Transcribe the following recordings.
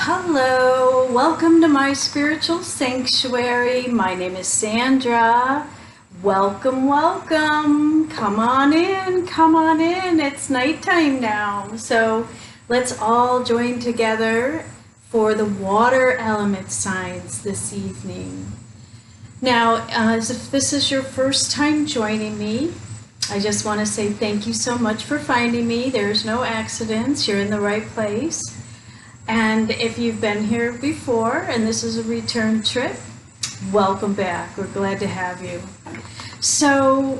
Hello, welcome to my spiritual sanctuary. My name is Sandra. Welcome, welcome. Come on in, come on in. It's nighttime now. So let's all join together for the water element signs this evening. Now, as if this is your first time joining me, I just want to say thank you so much for finding me. There's no accidents. You're in the right place. And if you've been here before and this is a return trip, welcome back. We're glad to have you. So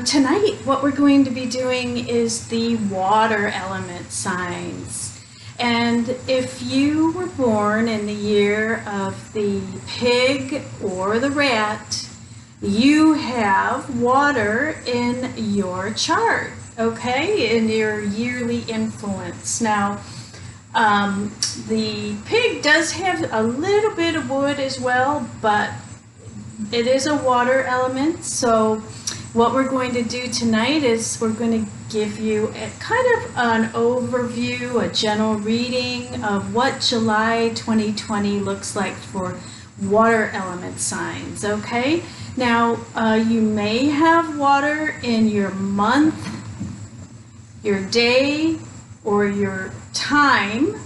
tonight what we're going to be doing is the water element signs. And if you were born in the year of the pig or the rat, you have water in your chart, okay, in your yearly influence. Now, the pig does have a little bit of wood as well, but it is a water element. So what we're going to do tonight is we're going to give you a kind of an overview, a general reading of what July 2020 looks like for water element signs, okay? Now, you may have water in your month, your day, or your time,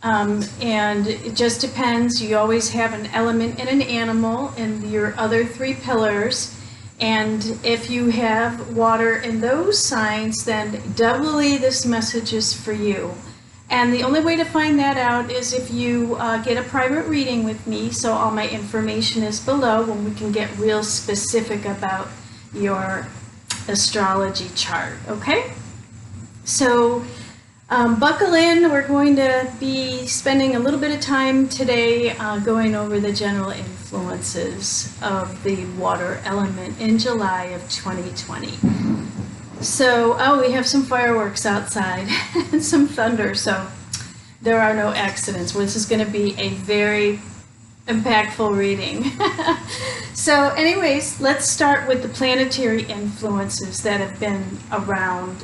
and it just depends. You always have an element and an animal in your other three pillars, and if you have water in those signs, then doubly this message is for you. And the only way to find that out is if you get a private reading with me. So all my information is below when we can get real specific about your astrology chart, okay? So buckle in. We're going to be spending a little bit of time today going over the general influences of the water element in July of 2020. So, we have some fireworks outside and some thunder, so there are no accidents. This is going to be a very impactful reading. So anyways, let's start with the planetary influences that have been around.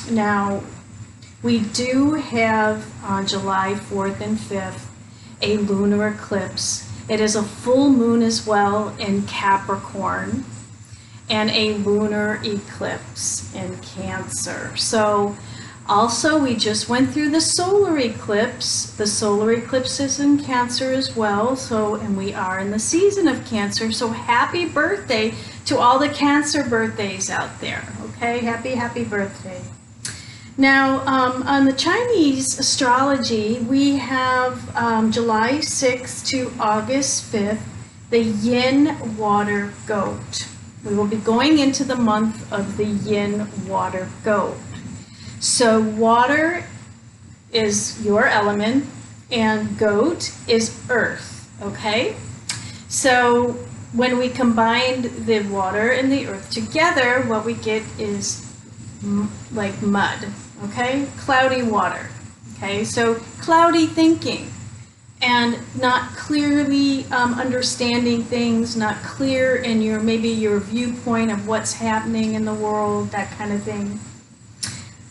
Now, we do have on July 4th and 5th a lunar eclipse. It is a full moon as well in Capricorn, and a lunar eclipse in Cancer. So also we just went through the solar eclipse. The solar eclipse is in Cancer as well. So, and we are in the season of Cancer. So happy birthday to all the Cancer birthdays out there. Okay, happy birthday. Now, on the Chinese astrology, we have July 6th to August 5th, the yin water goat. We will be going into the month of the yin water goat. So water is your element and goat is earth, okay? So when we combine the water and the earth together, what we get is like mud, okay? Cloudy water, okay? So cloudy thinking. And not clearly understanding things, not clear in maybe your viewpoint of what's happening in the world, that kind of thing.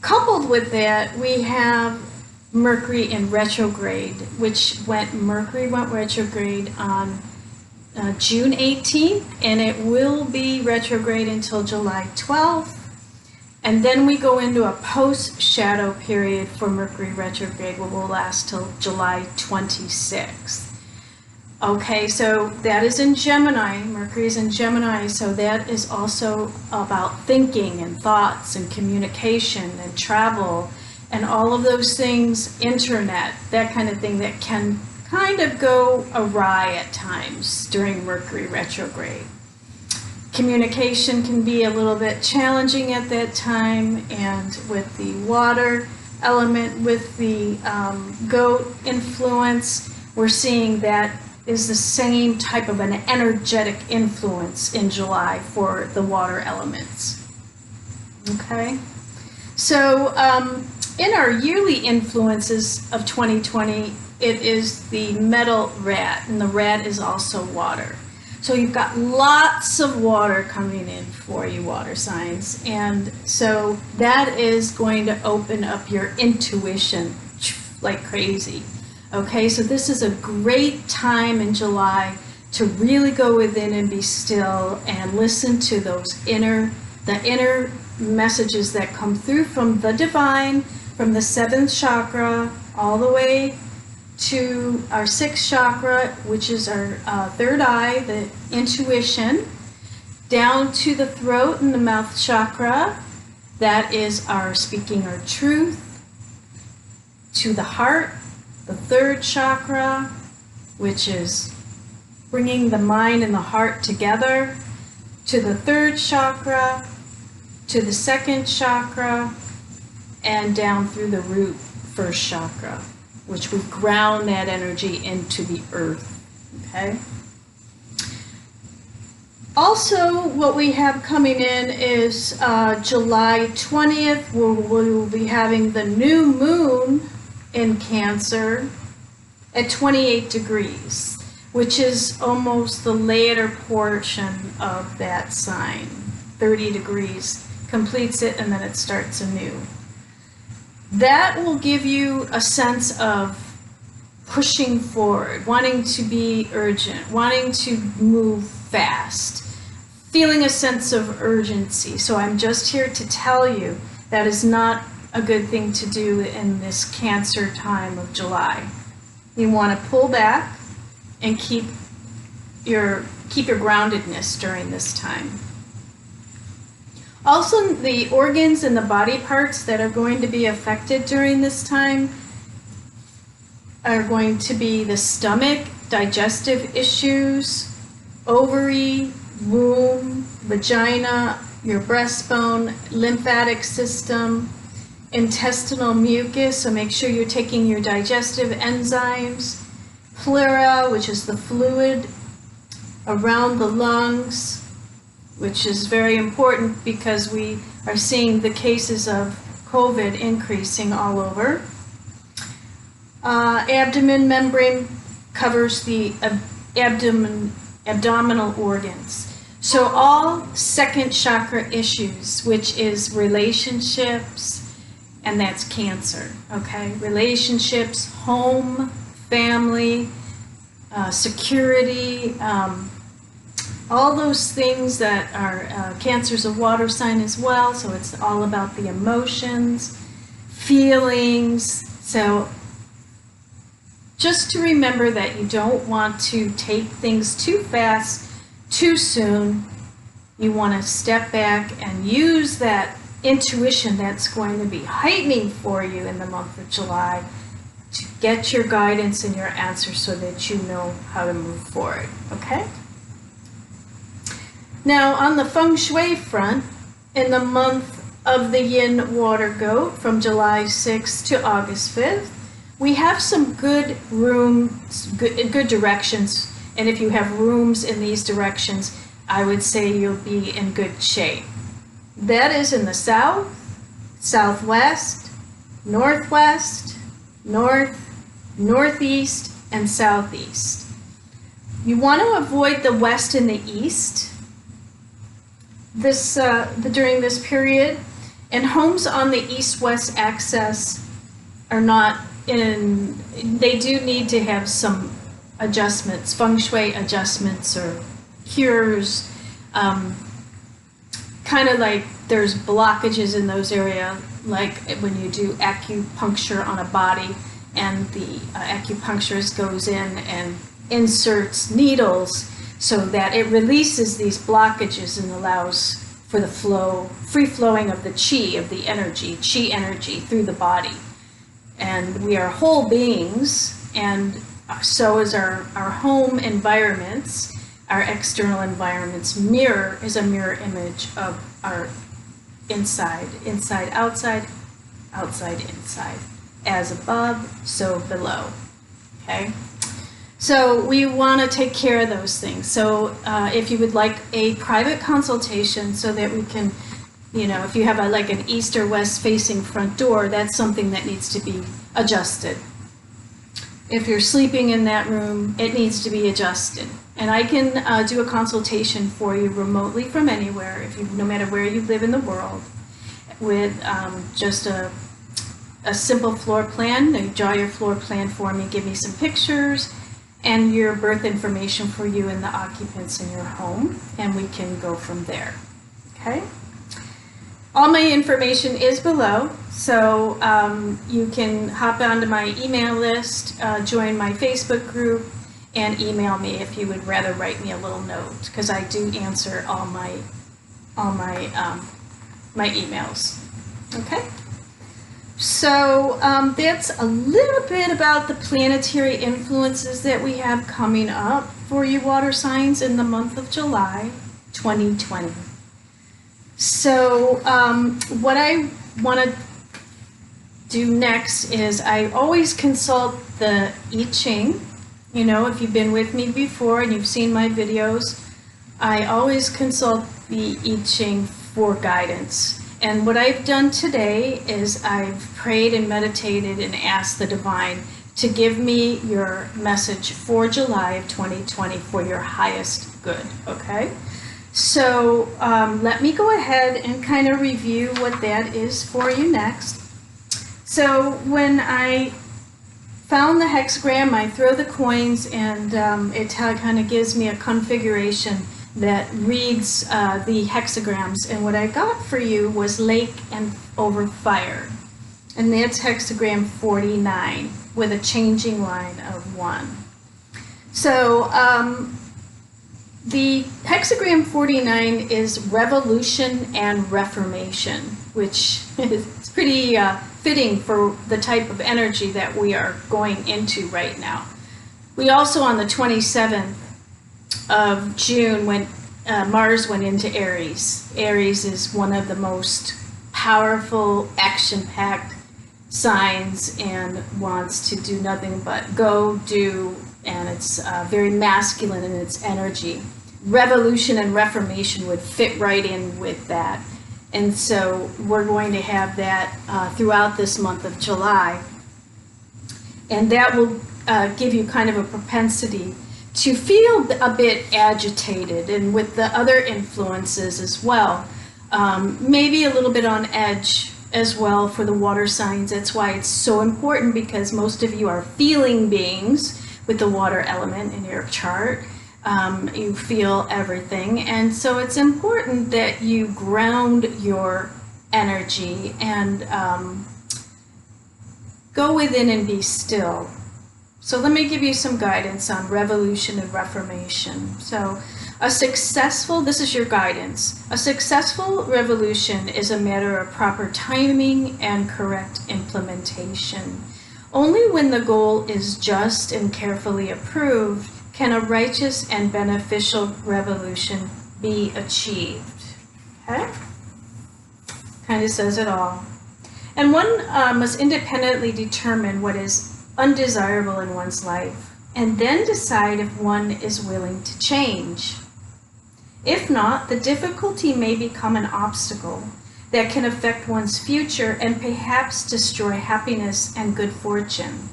Coupled with that, we have Mercury in retrograde, Mercury went retrograde on June 18th, and it will be retrograde until July 12th. And then we go into a post-shadow period for Mercury retrograde, which will last till July 26th. Okay, so that is in Gemini. Mercury is in Gemini, so that is also about thinking and thoughts and communication and travel and all of those things, internet, that kind of thing that can kind of go awry at times during Mercury retrograde. Communication can be a little bit challenging at that time, and with the water element, with the goat influence, we're seeing that is the same type of an energetic influence in July for the water elements. Okay, so in our yearly influences of 2020, it is the metal rat, and the rat is also water. So you've got lots of water coming in for you, water signs. And so that is going to open up your intuition like crazy. Okay, so this is a great time in July to really go within and be still and listen to the inner messages that come through from the divine, from the 7th chakra, all the way to our 6th chakra, which is our third eye, the intuition, down to the throat and the mouth chakra, that is our speaking our truth, to the heart, the 3rd chakra, which is bringing the mind and the heart together, to the 3rd chakra, to the 2nd chakra, and down through the root 1st chakra, which we ground that energy into the earth, okay? Also, what we have coming in is July 20th, where we'll be having the new moon in Cancer at 28 degrees, which is almost the later portion of that sign. 30 degrees completes it, and then it starts anew. That will give you a sense of pushing forward, wanting to be urgent, wanting to move fast, feeling a sense of urgency. So I'm just here to tell you that is not a good thing to do in this Cancer time of July. You want to pull back and keep your groundedness during this time. Also, the organs and the body parts that are going to be affected during this time are going to be the stomach, digestive issues, ovary, womb, vagina, your breastbone, lymphatic system, intestinal mucus, so make sure you're taking your digestive enzymes, pleura, which is the fluid around the lungs, which is very important because we are seeing the cases of COVID increasing all over. Abdomen membrane covers the abdominal organs. So all 2nd chakra issues, which is relationships, and that's Cancer, okay? Relationships, home, family, security, all those things that are, Cancer's a water sign as well, so it's all about the emotions, feelings. So just to remember that you don't want to take things too fast, too soon. You want to step back and use that intuition that's going to be heightening for you in the month of July to get your guidance and your answers so that you know how to move forward, okay? Now, on the Feng Shui front, in the month of the Yin Water Goat, from July 6th to August 5th, we have some good rooms, good directions, and if you have rooms in these directions, I would say you'll be in good shape. That is in the south, southwest, northwest, north, northeast, and southeast. You want to avoid the west and the east during this period, and homes on the east-west axis are not in, they do need to have some adjustments, Feng Shui adjustments or cures, kind of like there's blockages in those areas, like when you do acupuncture on a body and the acupuncturist goes in and inserts needles so that it releases these blockages and allows for the flow, free flowing of the chi, of the energy, chi energy through the body. And we are whole beings, and so is our home environments. Our external environments is a mirror image of our inside, inside, outside, outside, inside. As above, so below, okay? So we want to take care of those things. So if you would like a private consultation so that we can, you know, if you have like an east or west facing front door, that's something that needs to be adjusted. If you're sleeping in that room, it needs to be adjusted. And I can do a consultation for you remotely from anywhere, no matter where you live in the world, with just a a simple floor plan. You draw your floor plan for me, give me some pictures and your birth information for you and the occupants in your home, and we can go from there. Okay? All my information is below, so you can hop onto my email list, join my Facebook group, and email me if you would rather write me a little note, because I do answer all my my emails. Okay? So that's a little bit about the planetary influences that we have coming up for you water signs in the month of July 2020. So what I want to do next is I always consult the I Ching. You know, if you've been with me before and you've seen my videos, I always consult the I Ching for guidance. And what I've done today is I've prayed and meditated and asked the divine to give me your message for July of 2020 for your highest good, okay? So let me go ahead and kind of review what that is for you next. So when I found the hexagram, I throw the coins and it kind of gives me a configuration that reads the hexagrams, and what I got for you was lake and over fire, and that's hexagram 49 with a changing line of 1. So the hexagram 49 is revolution and reformation, which is pretty fitting for the type of energy that we are going into right now. We also, on the 27th of June, Mars went into Aries. Aries is one of the most powerful, action-packed signs and wants to do nothing but go, do, and it's very masculine in its energy. Revolution and reformation would fit right in with that. And so we're going to have that throughout this month of July. And that will give you kind of a propensity to feel a bit agitated, and with the other influences as well. Maybe a little bit on edge as well for the water signs. That's why it's so important, because most of you are feeling beings with the water element in your chart. You feel everything, and so it's important that you ground your energy and go within and be still. So let me give you some guidance on revolution and reformation. So this is your guidance. A successful revolution is a matter of proper timing and correct implementation. Only when the goal is just and carefully approved can a righteous and beneficial revolution be achieved. Okay? Kind of says it all. And one must independently determine what is undesirable in one's life, and then decide if one is willing to change. If not, the difficulty may become an obstacle that can affect one's future and perhaps destroy happiness and good fortune.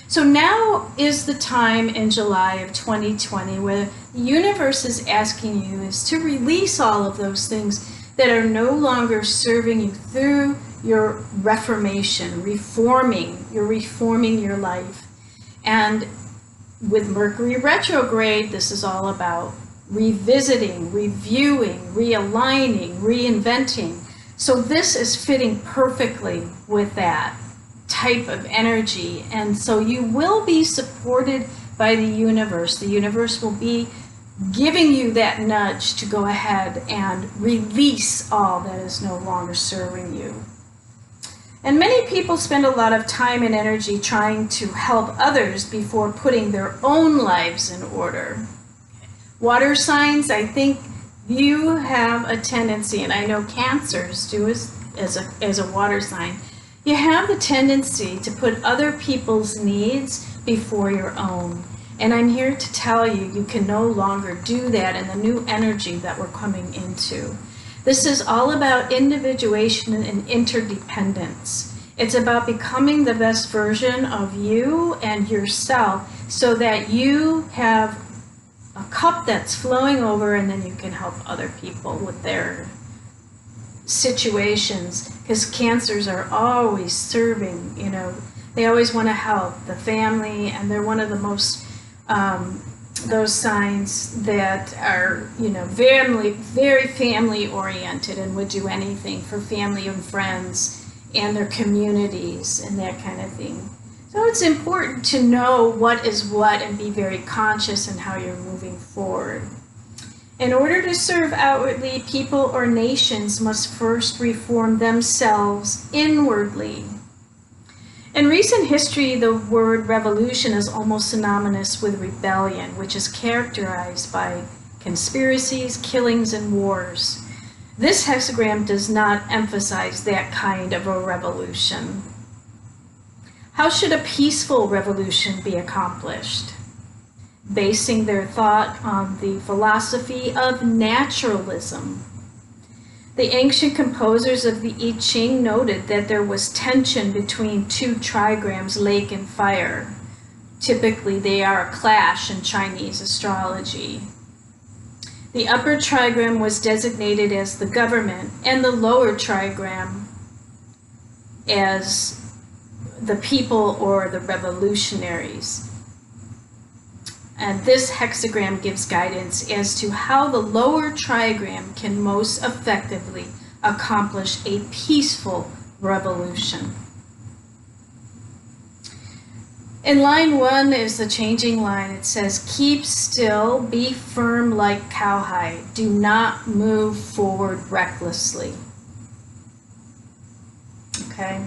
So now is the time in July of 2020 where the universe is asking you is to release all of those things that are no longer serving you through your reformation, you're reforming your life. And with Mercury retrograde, this is all about revisiting, reviewing, realigning, reinventing. So this is fitting perfectly with that type of energy. And so you will be supported by the universe. The universe will be giving you that nudge to go ahead and release all that is no longer serving you. And many people spend a lot of time and energy trying to help others before putting their own lives in order. Water signs, I think you have a tendency, and I know Cancers do as a water sign, you have the tendency to put other people's needs before your own. And I'm here to tell you, you can no longer do that in the new energy that we're coming into. This is all about individuation and interdependence. It's about becoming the best version of you and yourself so that you have a cup that's flowing over, and then you can help other people with their situations, because cancers are always serving, they always want to help the family, and they're one of the most, those signs that are, very family oriented and would do anything for family and friends and their communities and that kind of thing. So it's important to know what is what and be very conscious in how you're moving forward. In order to serve outwardly, people or nations must first reform themselves inwardly. In recent history, the word revolution is almost synonymous with rebellion, which is characterized by conspiracies, killings, and wars. This hexagram does not emphasize that kind of a revolution. How should a peaceful revolution be accomplished? Basing their thought on the philosophy of naturalism. The ancient composers of the I Ching noted that there was tension between two trigrams, lake and fire. Typically, they are a clash in Chinese astrology. The upper trigram was designated as the government, and the lower trigram as the people or the revolutionaries. And this hexagram gives guidance as to how the lower trigram can most effectively accomplish a peaceful revolution. In line 1 is the changing line. It says, keep still, be firm like cowhide. Do not move forward recklessly. Okay?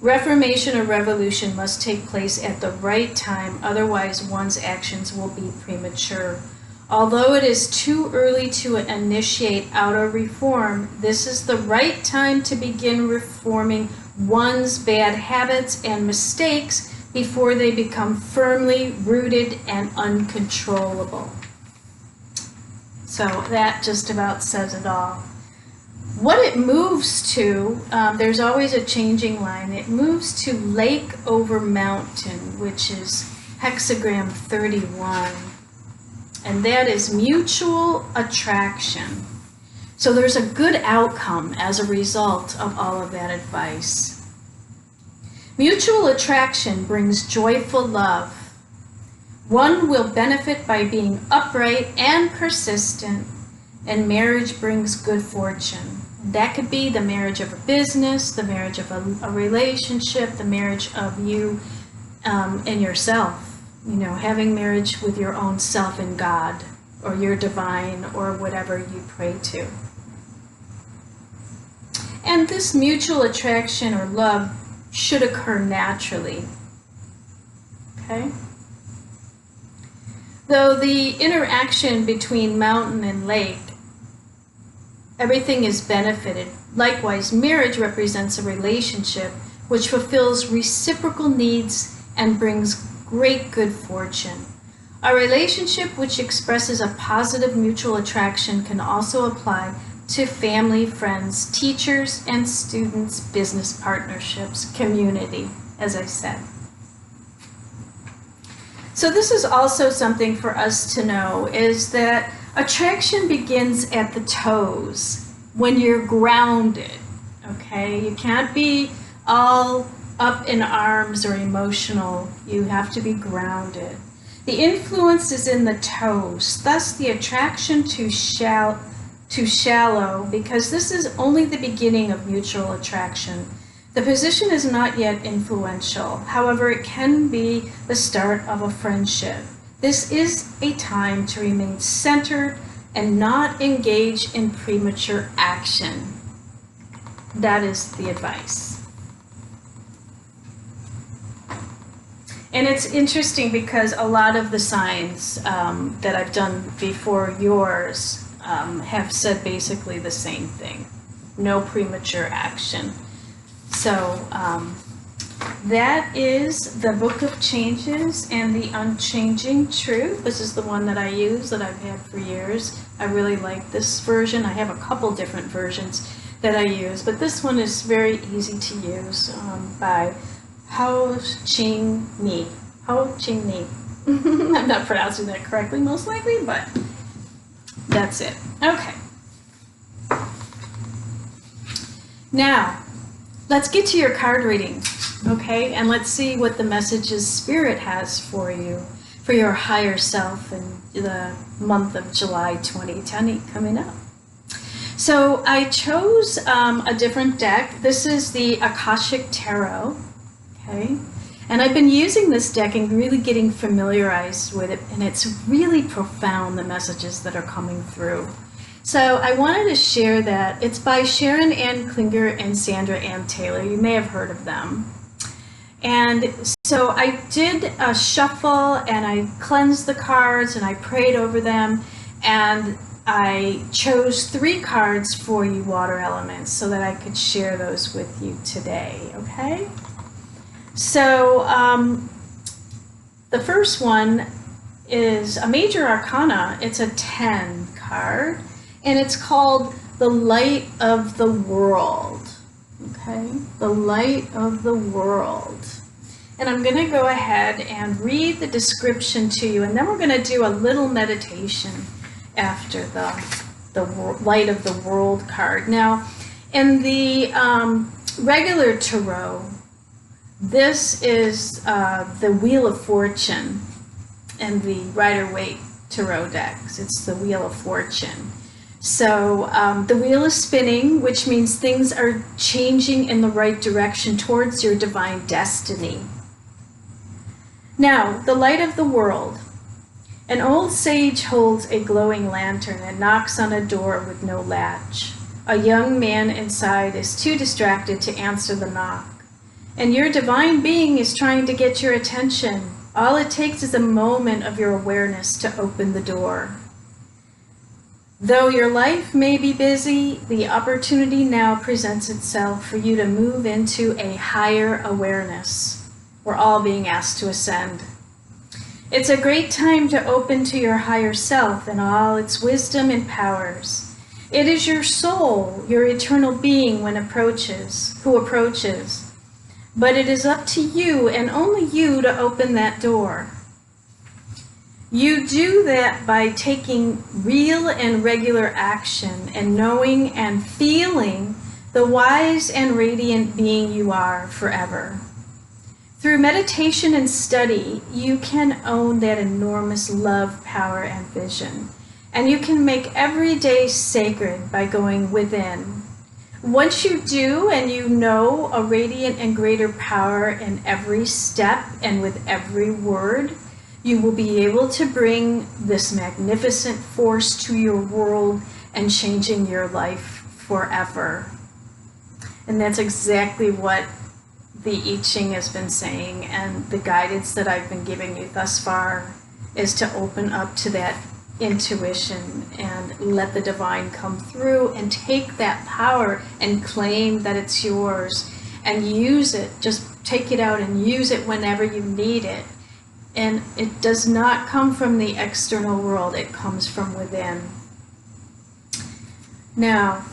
Reformation or revolution must take place at the right time, otherwise one's actions will be premature. Although it is too early to initiate outer reform, this is the right time to begin reforming one's bad habits and mistakes before they become firmly rooted and uncontrollable. So that just about says it all. What it moves to, there's always a changing line. It moves to lake over mountain, which is hexagram 31. And that is mutual attraction. So there's a good outcome as a result of all of that advice. Mutual attraction brings joyful love. One will benefit by being upright and persistent, and marriage brings good fortune. That could be the marriage of a business, the marriage of a relationship, the marriage of you and yourself. Having marriage with your own self and God, or your divine, or whatever you pray to. And this mutual attraction or love should occur naturally. Okay? Though the interaction between mountain and lake, everything is benefited. Likewise, marriage represents a relationship which fulfills reciprocal needs and brings great good fortune. A relationship which expresses a positive mutual attraction can also apply to family, friends, teachers, and students, business partnerships, community, as I said. So this is also something for us to know, is that attraction begins at the toes when you're grounded, okay? You can't be all up in arms or emotional. You have to be grounded. The influence is in the toes, thus the attraction too shallow, because this is only the beginning of mutual attraction. The position is not yet influential. However, it can be the start of a friendship. This is a time to remain centered and not engage in premature action. That is the advice. And it's interesting because a lot of the signs that I've done before yours have said basically the same thing. No premature action. So that is the Book of Changes and the Unchanging Truth. This is the one that I use, that I've had for years. I really like this version. I have a couple different versions that I use, but this one is very easy to use by Hao Ching Ni. Hao Ching Ni. I'm not pronouncing that correctly, most likely, but that's it. Okay. Now, let's get to your card reading, okay? And let's see what the messages Spirit has for you, for your higher self in the month of July 2020 coming up. So I chose a different deck. This is the Akashic Tarot, okay? And I've been using this deck and really getting familiarized with it, and it's really profound, the messages that are coming through. So I wanted to share that. It's by Sharon Ann Klinger and Sandra Ann Taylor. You may have heard of them. And so I did a shuffle, and I cleansed the cards, and I prayed over them, and I chose 3 cards for you water elements so that I could share those with you today, okay? So the first one is a major arcana. It's a 10 card, and it's called the Light of the World, okay? The Light of the World. And I'm going to go ahead and read the description to you, and then we're going to do a little meditation after the Light of the World card. Now, in the regular tarot, this is the Wheel of Fortune, and the Rider-Waite tarot decks. It's the Wheel of Fortune. So the wheel is spinning, which means things are changing in the right direction towards your divine destiny. Now, the light of the world. An old sage holds a glowing lantern and knocks on a door with no latch. A young man inside is too distracted to answer the knock. And your divine being is trying to get your attention. All it takes is a moment of your awareness to open the door. Though your life may be busy, the opportunity now presents itself for you to move into a higher awareness. We're all being asked to ascend. It's a great time to open to your higher self and all its wisdom and powers. It is your soul, your eternal being who approaches. But it is up to you and only you to open that door. You do that by taking real and regular action and knowing and feeling the wise and radiant being you are forever. Through meditation and study, you can own that enormous love, power, and vision. And you can make every day sacred by going within. Once you do, and you know a radiant and greater power in every step and with every word, you will be able to bring this magnificent force to your world and changing your life forever. And that's exactly what the I Ching has been saying, and the guidance that I've been giving you thus far is to open up to that intuition and let the divine come through and take that power and claim that it's yours and use it. Just take it out and use it whenever you need it. And it does not come from the external world, it comes from within. Now,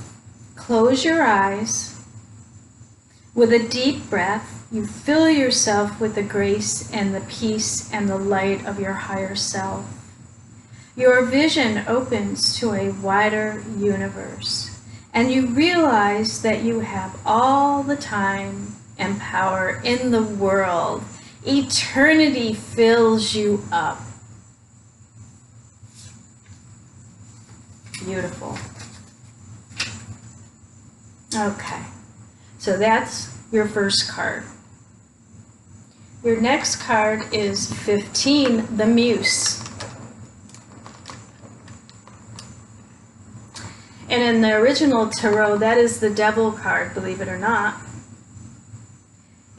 close your eyes. With a deep breath, you fill yourself with the grace and the peace and the light of your higher self. Your vision opens to a wider universe, and you realize that you have all the time and power in the world. Eternity fills you up. Beautiful. Okay, so that's your first card. Your next card is 15, the Muse. And in the original tarot, that is the Devil card, believe it or not.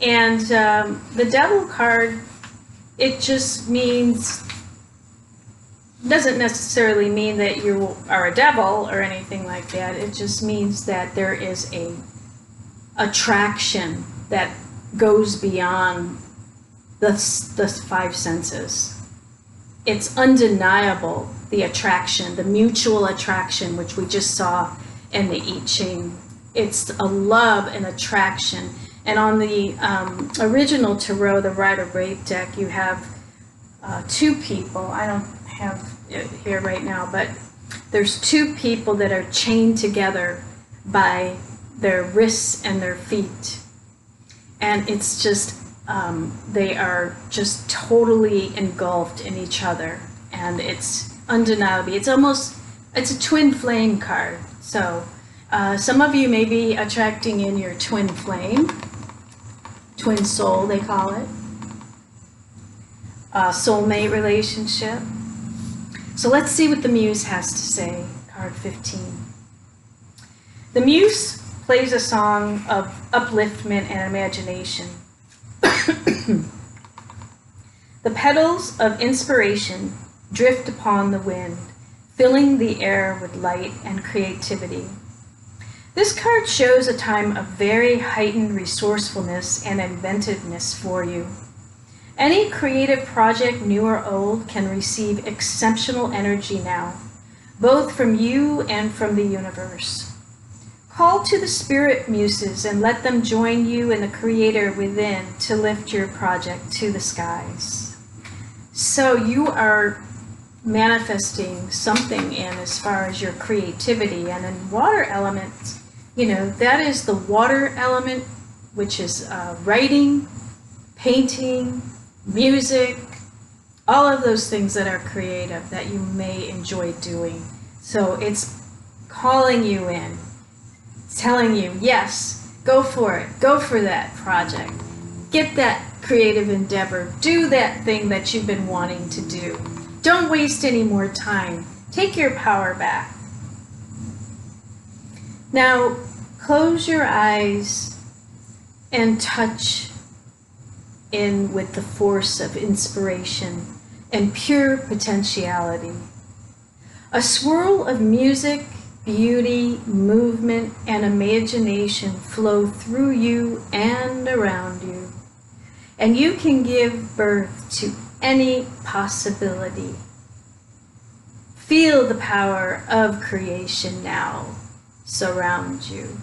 And the Devil card, it just means, doesn't necessarily mean that you are a devil or anything like that. It just means that there is a attraction that goes beyond the 5 senses. It's undeniable, the attraction, the mutual attraction, which we just saw in the I Ching. It's a love and attraction. And on the original tarot, the Rider-Waite deck, you have 2 people. I don't have it here right now, but there's 2 people that are chained together by their wrists and their feet. And it's just, they are just totally engulfed in each other. And it's undeniable. It's a twin flame card. So some of you may be attracting in your twin flame, twin soul they call it, soulmate relationship. So let's see what the Muse has to say, card 15. The Muse plays a song of upliftment and imagination. The petals of inspiration drift upon the wind, filling the air with light and creativity. This card shows a time of very heightened resourcefulness and inventiveness for you. Any creative project, new or old, can receive exceptional energy now, both from you and from the universe. Call to the spirit muses and let them join you and the creator within to lift your project to the skies. So you are manifesting something in as far as your creativity, and in water elements, that is the water element, which is writing, painting, music, all of those things that are creative that you may enjoy doing. So it's calling you in, telling you, yes, go for it, go for that project, get that creative endeavor, do that thing that you've been wanting to do. Don't waste any more time. Take your power back. Now, close your eyes and touch in with the force of inspiration and pure potentiality. A swirl of music, beauty, movement, and imagination flow through you and around you, and you can give birth to any possibility. Feel the power of creation now surround you.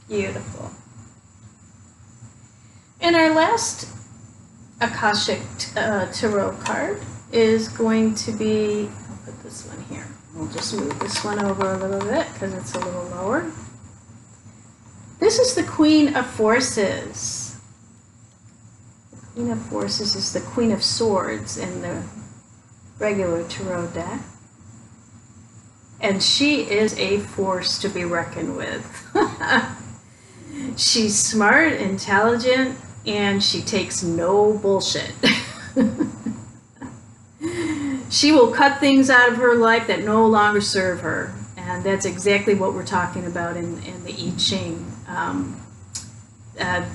Beautiful. And our last Akashic Tarot card is going to be, I'll put this one here. We'll just move this one over a little bit because it's a little lower. This is the Queen of Forces. The Queen of Forces is the Queen of Swords in the regular tarot deck. And she is a force to be reckoned with. She's smart, intelligent, and she takes no bullshit. She will cut things out of her life that no longer serve her. And that's exactly what we're talking about in the I Ching.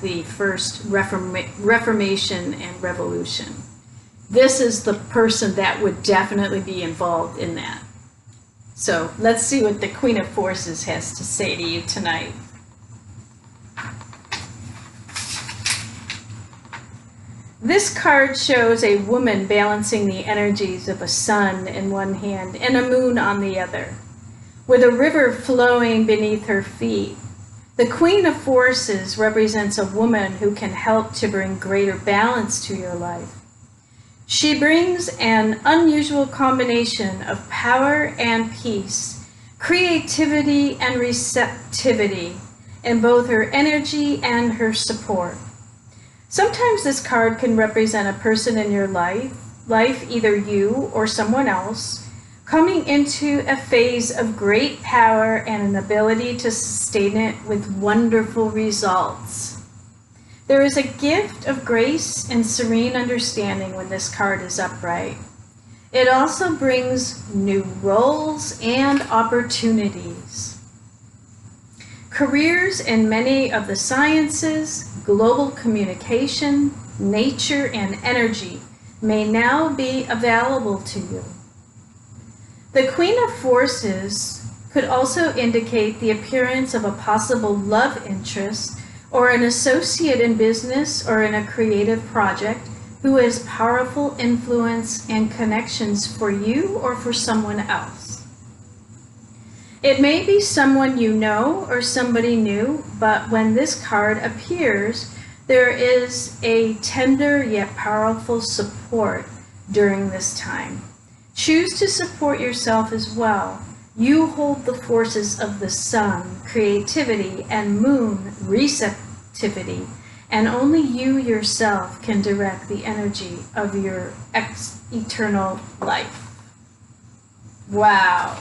The first Reformation and Revolution. This is the person that would definitely be involved in that. So let's see what the Queen of Forces has to say to you tonight. This card shows a woman balancing the energies of a sun in one hand and a moon on the other, with a river flowing beneath her feet. The Queen of Forces represents a woman who can help to bring greater balance to your life. She brings an unusual combination of power and peace, creativity and receptivity in both her energy and her support. Sometimes this card can represent a person in your life, either you or someone else, coming into a phase of great power and an ability to sustain it with wonderful results. There is a gift of grace and serene understanding when this card is upright. It also brings new roles and opportunities. Careers in many of the sciences, global communication, nature, and energy may now be available to you. The Queen of Forces could also indicate the appearance of a possible love interest or an associate in business or in a creative project who has powerful influence and connections for you or for someone else. It may be someone you know or somebody new, but when this card appears, there is a tender yet powerful support during this time. Choose to support yourself as well. You hold the forces of the sun, creativity, and moon, receptivity, and only you yourself can direct the energy of your eternal life. Wow.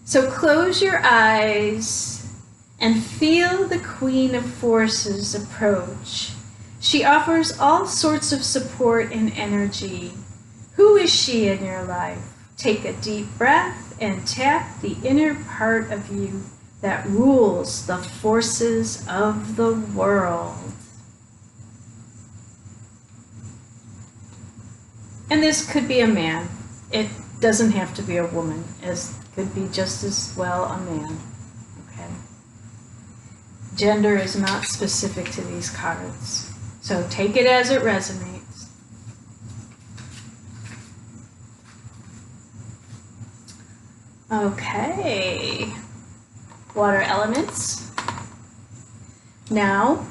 So close your eyes and feel the Queen of Forces approach. She offers all sorts of support and energy. Who is she in your life? Take a deep breath and tap the inner part of you that rules the forces of the world. And this could be a man. It doesn't have to be a woman. It could be just as well a man. Okay. Gender is not specific to these cards. So take it as it resonates. Okay. Water elements. Now,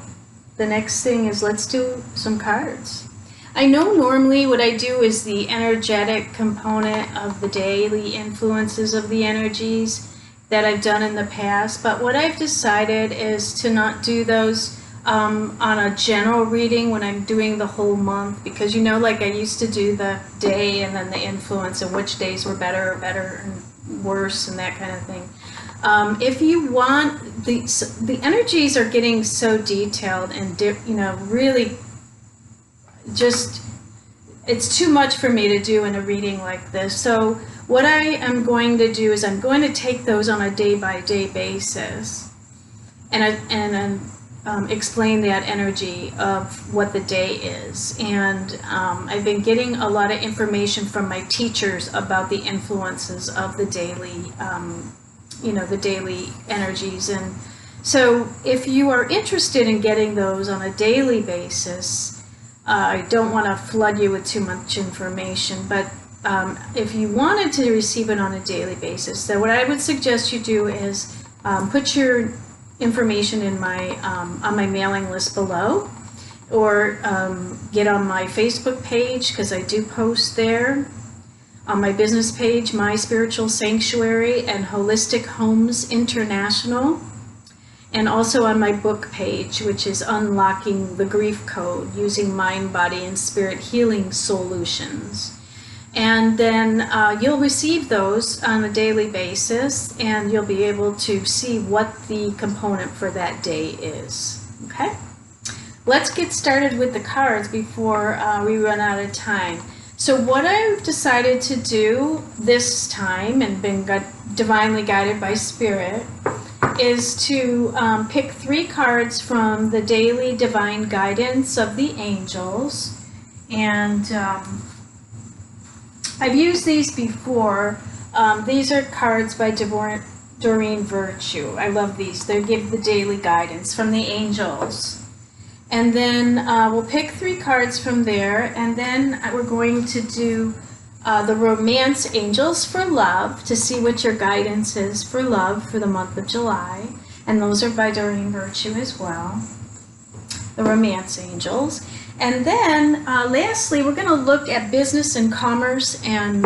the next thing is let's do some cards. I know normally what I do is the energetic component of the daily influences of the energies that I've done in the past, but what I've decided is to not do those on a general reading when I'm doing the whole month, because like I used to do the day and then the influence and which days were better and worse and that kind of thing. If you want, the energies are getting so detailed and really just, it's too much for me to do in a reading like this. So what I am going to do is I'm going to take those on a day-by-day basis and explain that energy of what the day is. And I've been getting a lot of information from my teachers about the influences of the daily, the daily energies. And so if you are interested in getting those on a daily basis, I don't want to flood you with too much information, but if you wanted to receive it on a daily basis, then what I would suggest you do is put your information in my on my mailing list below, or get on my Facebook page, because I do post there, on my business page, My Spiritual Sanctuary and Holistic Homes International, and also on my book page, which is Unlocking the Grief Code Using Mind, Body, and Spirit Healing Solutions. And then you'll receive those on a daily basis, and you'll be able to see what the component for that day is. Okay? Let's get started with the cards before we run out of time. So what I've decided to do this time, and been divinely guided by Spirit, is to pick 3 cards from the daily divine guidance of the angels. And I've used these before. These are cards by Doreen Virtue. I love these. They give the daily guidance from the angels. And then we'll pick 3 cards from there, and then we're going to do the Romance Angels for love, to see what your guidance is for love for the month of July. And those are by Doreen Virtue as well, the Romance Angels. And then lastly, we're going to look at business and commerce and,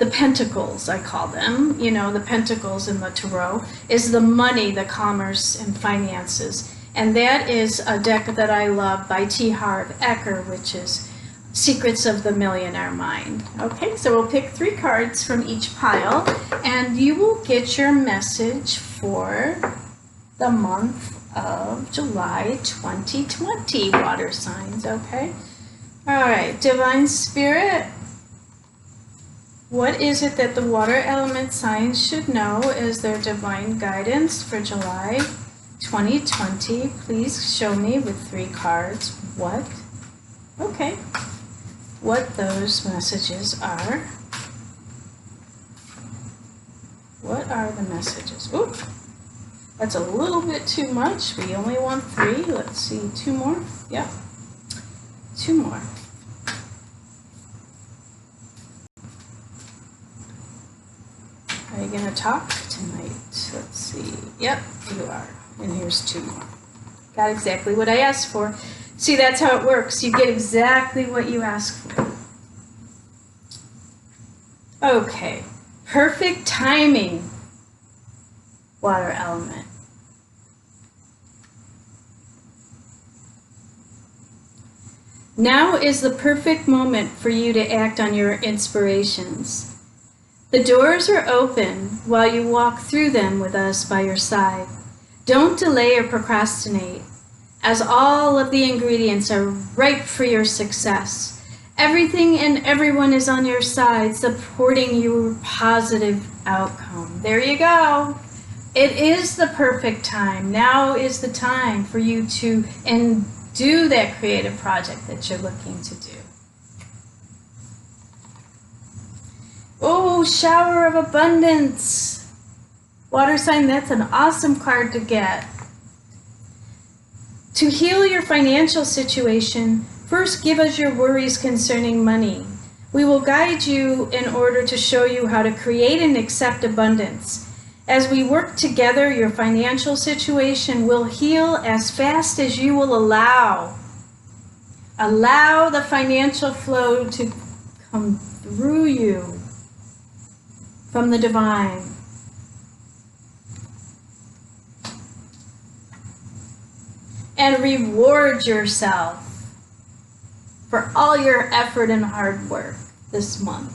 the pentacles, I call them. The pentacles in the tarot is the money, the commerce, and finances. And that is a deck that I love by T. Harv Eker, which is Secrets of the Millionaire Mind. Okay, so we'll pick 3 cards from each pile, and you will get your message for the month of July 2020, water signs. Okay? All right, Divine Spirit, what is it that the water element signs should know as their divine guidance for July 2020? Please show me with 3 cards what those messages are. What are the messages? Oop, that's a little bit too much. We only want 3. Let's see, 2 more. Yeah, 2 more. Are you going to talk tonight? Let's see. Yep, you are. And here's 2 more. Got exactly what I asked for. See, that's how it works. You get exactly what you ask for. Okay, perfect timing, water element. Now is the perfect moment for you to act on your inspirations. The doors are open while you walk through them with us by your side. Don't delay or procrastinate, as all of the ingredients are ripe for your success. Everything and everyone is on your side, supporting your positive outcome. There you go. It is the perfect time. Now is the time for you to do that creative project that you're looking to do. Oh, shower of abundance. Water sign, that's an awesome card to get. To heal your financial situation, first give us your worries concerning money. We will guide you in order to show you how to create and accept abundance. As we work together, your financial situation will heal as fast as you will allow. Allow the financial flow to come through you from the divine. And reward yourself for all your effort and hard work this month.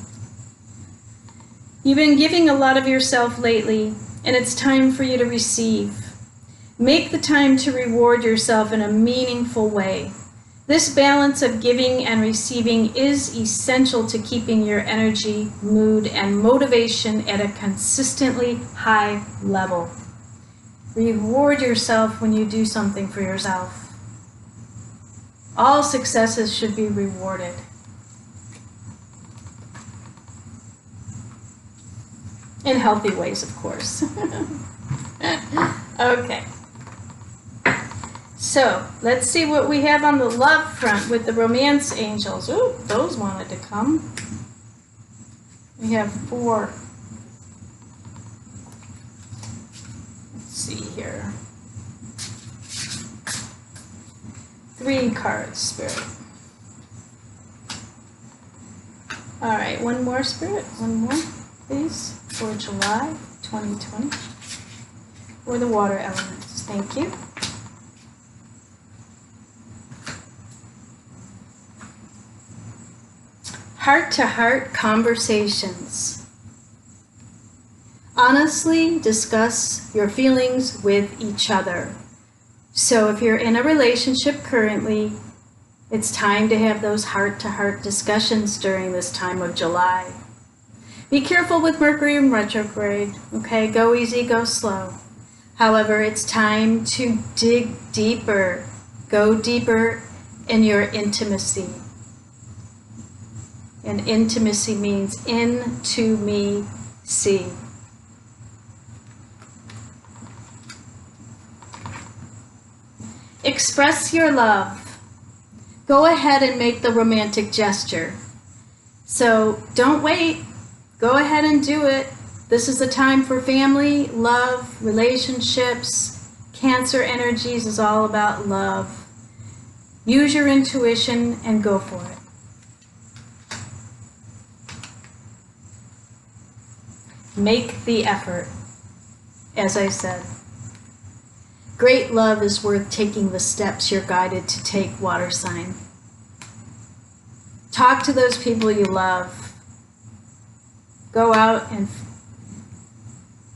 You've been giving a lot of yourself lately, and it's time for you to receive. Make the time to reward yourself in a meaningful way. This balance of giving and receiving is essential to keeping your energy, mood, and motivation at a consistently high level. Reward yourself when you do something for yourself. All successes should be rewarded. In healthy ways, of course. Okay. So, let's see what we have on the love front with the romance angels. Ooh, those wanted to come. We have 4. Let's see here. 3 cards, Spirit. All right, one more, Spirit. One more, please, for July 2020. For the water elements. Thank you. Heart-to-heart conversations. Honestly discuss your feelings with each other. So if you're in a relationship currently, it's time to have those heart-to-heart discussions during this time of July. Be careful with Mercury in retrograde, okay? Go easy, go slow. However, it's time to dig deeper. Go deeper in your intimacy. And intimacy means into me, see. Express your love. Go ahead and make the romantic gesture. So don't wait. Go ahead and do it. This is a time for family, love, relationships. Cancer energies is all about love. Use your intuition and go for it. Make the effort, as I said. Great love is worth taking the steps you're guided to take, water sign. Talk to those people you love. Go out and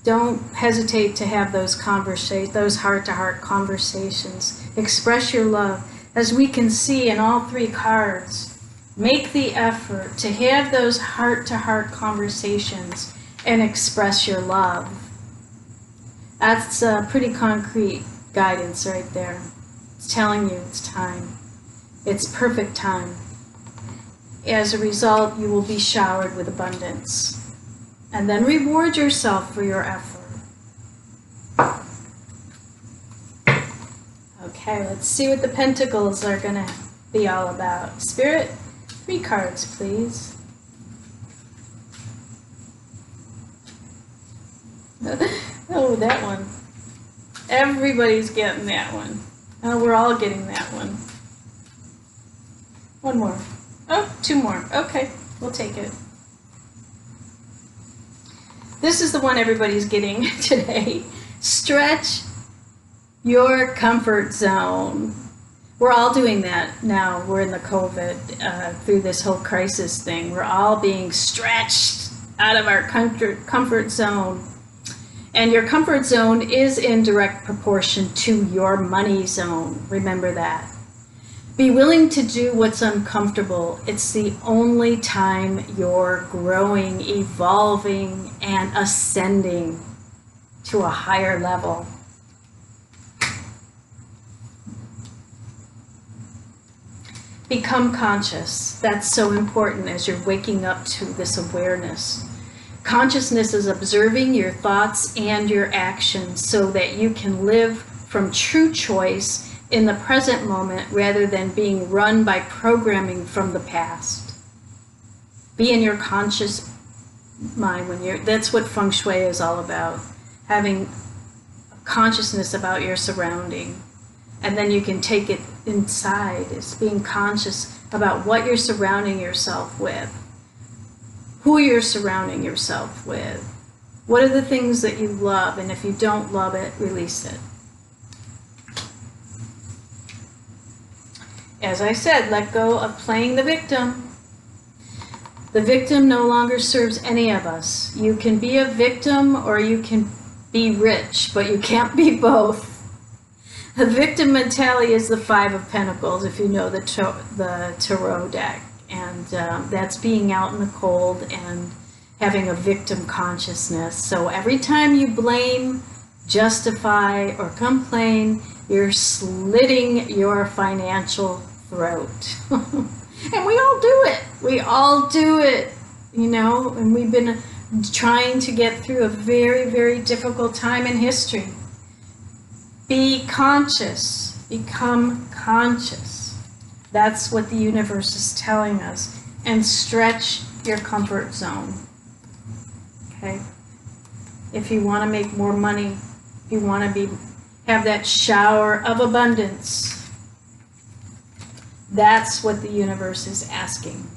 don't hesitate to have those conversations, those heart-to-heart conversations. Express your love. As we can see in all 3 cards, make the effort to have those heart-to-heart conversations and express your love. That's pretty concrete guidance right there. It's telling you it's time. It's perfect time. As a result, you will be showered with abundance. And then reward yourself for your effort. Okay, let's see what the pentacles are going to be all about. Spirit, 3 cards, please. Oh, that one. Everybody's getting that one. Oh, we're all getting that one. One more. Oh, 2 more. Okay, we'll take it. this is the one everybody's getting today. Stretch your comfort zone. We're all doing that now. We're in the COVID, through this whole crisis thing. We're all being stretched out of our comfort zone. And your comfort zone is in direct proportion to your money zone. Remember that. Be willing to do what's uncomfortable. It's the only time you're growing, evolving, and ascending to a higher level. Become conscious. That's so important as you're waking up to this awareness. Consciousness is observing your thoughts and your actions so that you can live from true choice in the present moment rather than being run by programming from the past. Be in your conscious mind that's what Feng Shui is all about. Having consciousness about your surrounding. And then you can take it inside. It's being conscious about what you're surrounding yourself with. Who you're surrounding yourself with. What are the things that you love? And if you don't love it, release it. As I said, let go of playing the victim. The victim no longer serves any of us. You can be a victim or you can be rich, but you can't be both. The victim mentality is the Five of Pentacles, if you know the Tarot deck. And that's being out in the cold and having a victim consciousness. So every time you blame, justify, or complain, you're slitting your financial throat. And we all do it. We all do it, you know, and we've been trying to get through a very, very difficult time in history. Be conscious. Become conscious. That's what the universe is telling us. And stretch your comfort zone. Okay? If you want to make more money, if you want to have that shower of abundance, that's what the universe is asking.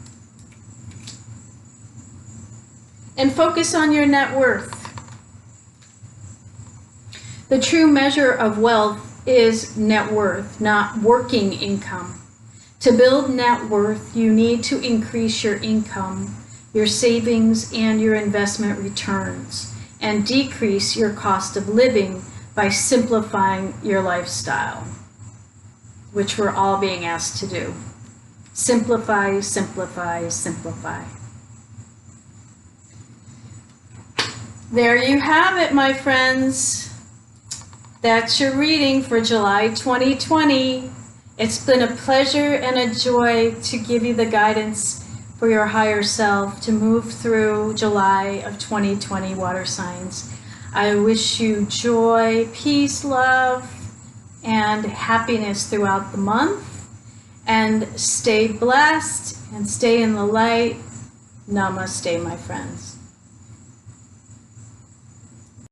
And focus on your net worth. The true measure of wealth is net worth, not working income. To build net worth, you need to increase your income, your savings, and your investment returns, and decrease your cost of living by simplifying your lifestyle, which we're all being asked to do. Simplify, simplify, simplify. There you have it, my friends. That's your reading for July 2020. It's been a pleasure and a joy to give you the guidance for your higher self to move through July of 2020, water signs. I wish you joy, peace, love, and happiness throughout the month. And stay blessed and stay in the light. Namaste, my friends.